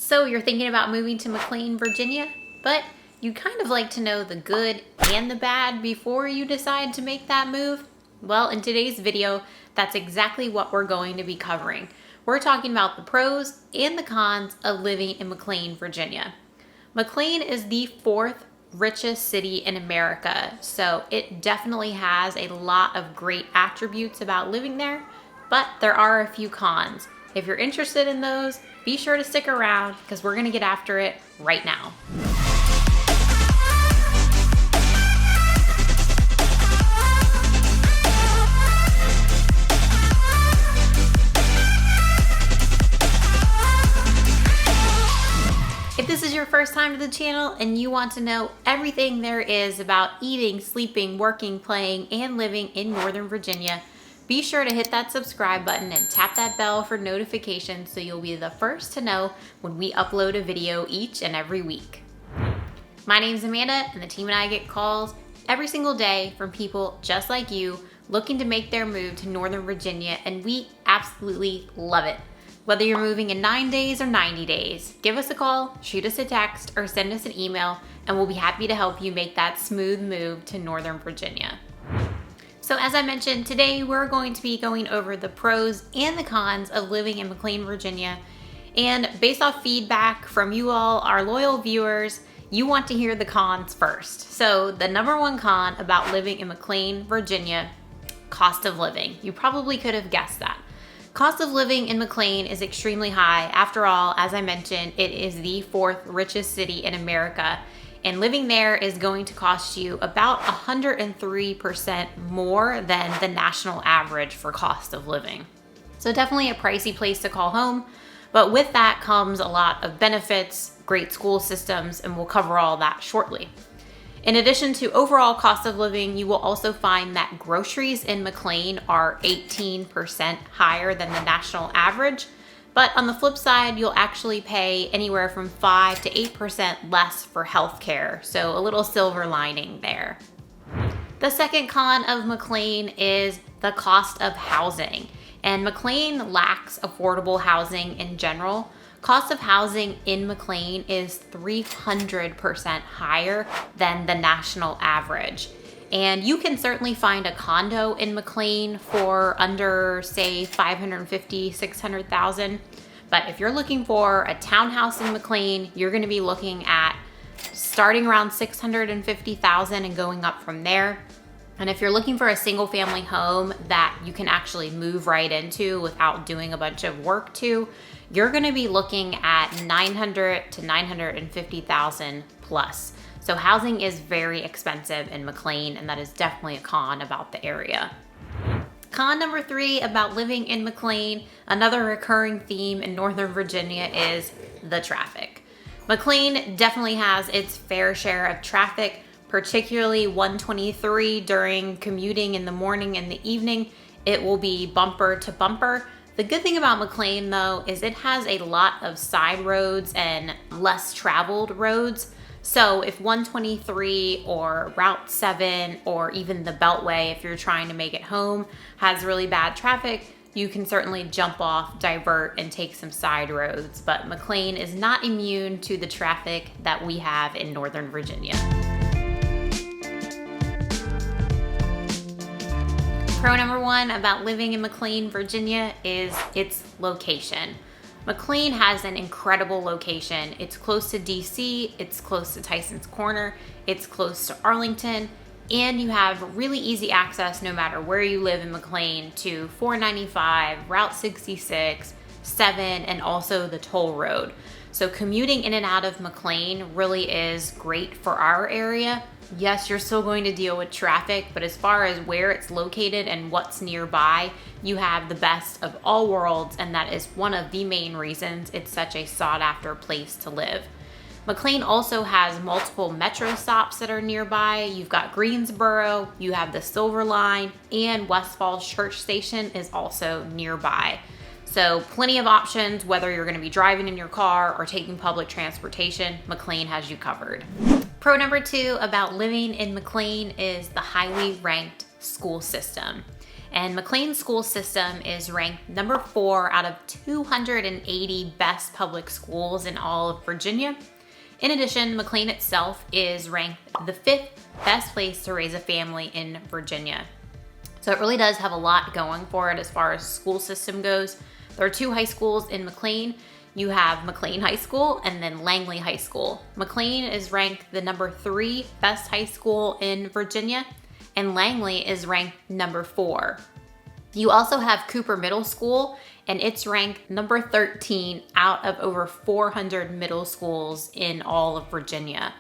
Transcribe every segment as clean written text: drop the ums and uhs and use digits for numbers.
So you're thinking about moving to McLean, Virginia, but you'd kind of like to know the good and the bad before you decide to make that move? Well, in today's video, that's exactly what we're going to be covering. We're talking about the pros and the cons of living in McLean, Virginia. McLean is the fourth richest city in America, so it definitely has a lot of great attributes about living there, but there are a few cons. If you're interested in those, be sure to stick around because we're going to get after it right now. If this is your first time to the channel and you want to know everything there is about eating, sleeping, working, playing, and living in Northern Virginia, be sure to hit that subscribe button and tap that bell for notifications so you'll be the first to know when we upload a video each and every week. My name's Amanda, and the team and I get calls every single day from people just like you looking to make their move to Northern Virginia, and we absolutely love it. Whether you're moving in 9 days or 90 days, give us a call, shoot us a text, or send us an email, and we'll be happy to help you make that smooth move to Northern Virginia. So as I mentioned, today we're going to be going over the pros and the cons of living in McLean, Virginia. And based off feedback from you all, our loyal viewers, you want to hear the cons first. So the number one con about living in McLean, Virginia, cost of living. You probably could have guessed that. Cost of living in McLean is extremely high. After all, as I mentioned, it is the fourth richest city in America, and living there is going to cost you about 103% more than the national average for cost of living. So definitely a pricey place to call home, but with that comes a lot of benefits, great school systems, and we'll cover all that shortly. In addition to overall cost of living, you will also find that groceries in McLean are 18% higher than the national average. But on the flip side, you'll actually pay anywhere from 5 to 8% less for healthcare. So a little silver lining there. The second con of McLean is the cost of housing. And McLean lacks affordable housing in general. Cost of housing in McLean is 300% higher than the national average. And you can certainly find a condo in McLean for under, say, $550,000, $600,000. But if you're looking for a townhouse in McLean, you're going to be looking at starting around $650,000 and going up from there. And if you're looking for a single family home that you can actually move right into without doing a bunch of work to, you're going to be looking at $900,000 to $950,000 plus. So housing is very expensive in McLean, and that is definitely a con about the area. Con number 3 about living in McLean, another recurring theme in Northern Virginia, is the traffic. McLean definitely has its fair share of traffic, particularly 123 during commuting in the morning and the evening. It will be bumper to bumper. The good thing about McLean, though, is it has a lot of side roads and less traveled roads. So if 123 or Route 7 or even the Beltway, if you're trying to make it home, has really bad traffic, you can certainly jump off, divert, and take some side roads. But McLean is not immune to the traffic that we have in Northern Virginia. Pro number 1 about living in McLean, Virginia is its location. McLean has an incredible location. It's close to DC, it's close to Tyson's Corner, it's close to Arlington, and you have really easy access no matter where you live in McLean to 495, Route 66, 7, and also the toll road. So commuting in and out of McLean really is great for our area. Yes, you're still going to deal with traffic, but as far as where it's located and what's nearby, you have the best of all worlds, and that is one of the main reasons it's such a sought-after place to live. McLean also has multiple metro stops that are nearby. You've got Greensboro, you have the Silver Line, and West Falls Church Station is also nearby. So plenty of options, whether you're going to be driving in your car or taking public transportation, McLean has you covered. Pro number 2 about living in McLean is the highly ranked school system. And McLean's school system is ranked number 4 out of 280 best public schools in all of Virginia. In addition, McLean itself is ranked the 5th best place to raise a family in Virginia. So it really does have a lot going for it as far as school system goes. There are 2 high schools in McLean. You have McLean High School and then Langley High School. McLean is ranked the number 3 best high school in Virginia, and Langley is ranked number 4. You also have Cooper Middle School, and it's ranked number 13 out of over 400 middle schools in all of Virginia.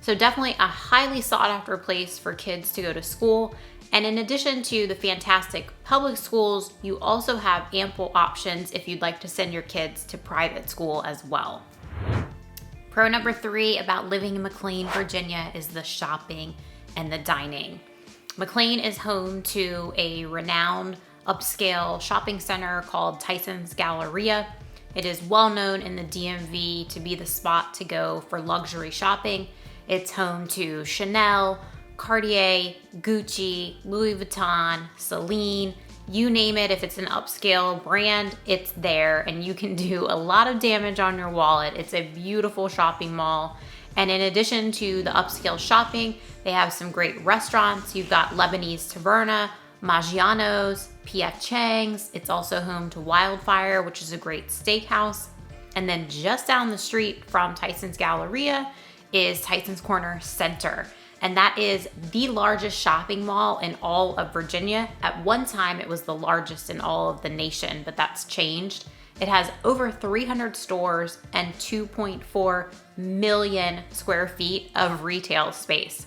So definitely a highly sought after place for kids to go to school. And in addition to the fantastic public schools, you also have ample options if you'd like to send your kids to private school as well. Pro number 3 about living in McLean, Virginia is the shopping and the dining. McLean is home to a renowned upscale shopping center called Tyson's Galleria. It is well known in the DMV to be the spot to go for luxury shopping. It's home to Chanel, Cartier, Gucci, Louis Vuitton, Celine, you name it. If it's an upscale brand, it's there, and you can do a lot of damage on your wallet. It's a beautiful shopping mall. And in addition to the upscale shopping, they have some great restaurants. You've got Lebanese Taverna, Maggiano's, P.F. Chang's. It's also home to Wildfire, which is a great steakhouse. And then just down the street from Tyson's Galleria is Tyson's Corner Center. And that is the largest shopping mall in all of Virginia. At one time, it was the largest in all of the nation, but that's changed. It has over 300 stores and 2.4 million square feet of retail space.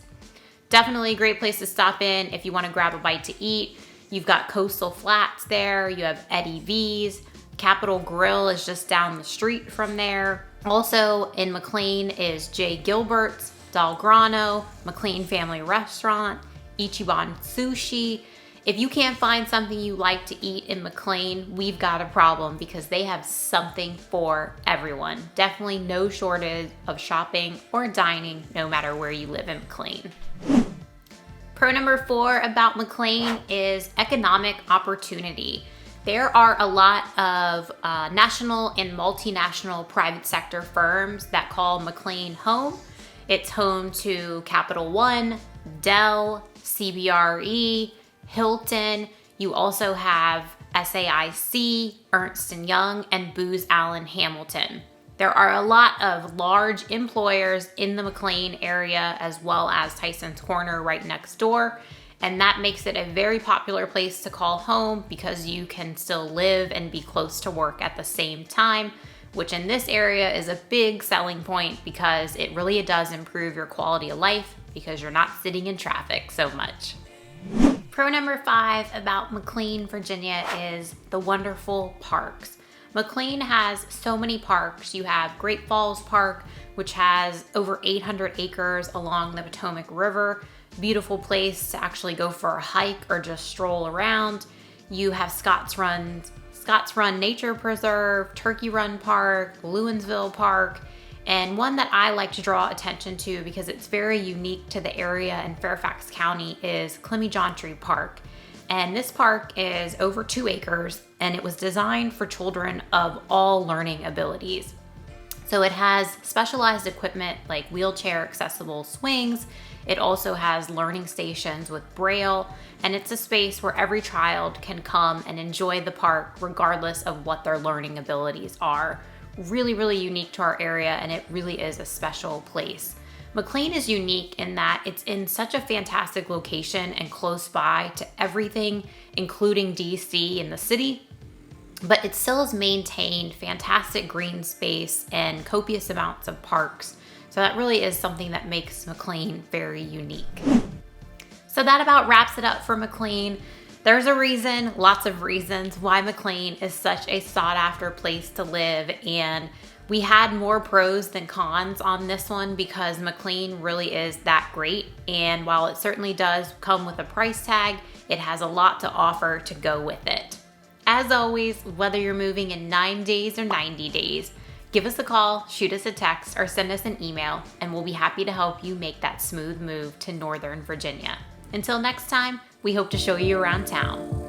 Definitely a great place to stop in if you want to grab a bite to eat. You've got Coastal Flats there, you have Eddie V's, Capitol Grill is just down the street from there. Also in McLean is Jay Gilbert's, Dalgrano, McLean Family Restaurant, Ichiban Sushi. If you can't find something you like to eat in McLean, we've got a problem because they have something for everyone. Definitely no shortage of shopping or dining no matter where you live in McLean. Pro number 4 about McLean is economic opportunity. There are a lot of national and multinational private sector firms that call McLean home. It's home to Capital One, Dell, CBRE, Hilton. You also have SAIC, Ernst & Young, and Booz Allen Hamilton. There are a lot of large employers in the McLean area as well as Tyson's Corner right next door. And that makes it a very popular place to call home because you can still live and be close to work at the same time, which in this area is a big selling point because it really does improve your quality of life because you're not sitting in traffic so much. Pro number 5 about McLean, Virginia is the wonderful parks. McLean has so many parks. You have Great Falls Park, which has over 800 acres along the Potomac River. Beautiful place to actually go for a hike or just stroll around. You have Scotts Run Nature Preserve, Turkey Run Park, Lewinsville Park, and one that I like to draw attention to because it's very unique to the area in Fairfax County is Clemmy-Jontry Park. And this park is over 2 acres and it was designed for children of all learning abilities. So it has specialized equipment like wheelchair accessible swings. It also has learning stations with Braille, and it's a space where every child can come and enjoy the park regardless of what their learning abilities are. Really, really unique to our area, and it really is a special place. McLean is unique in that it's in such a fantastic location and close by to everything, including DC and the city, but it still has maintained fantastic green space and copious amounts of parks. So that really is something that makes McLean very unique. So that about wraps it up for McLean. There's a reason, lots of reasons why McLean is such a sought after place to live, and we had more pros than cons on this one because McLean really is that great, and while it certainly does come with a price tag, it has a lot to offer to go with it. As always, whether you're moving in 9 days or 90 days, give us a call, shoot us a text, or send us an email, and we'll be happy to help you make that smooth move to Northern Virginia. Until next time, we hope to show you around town.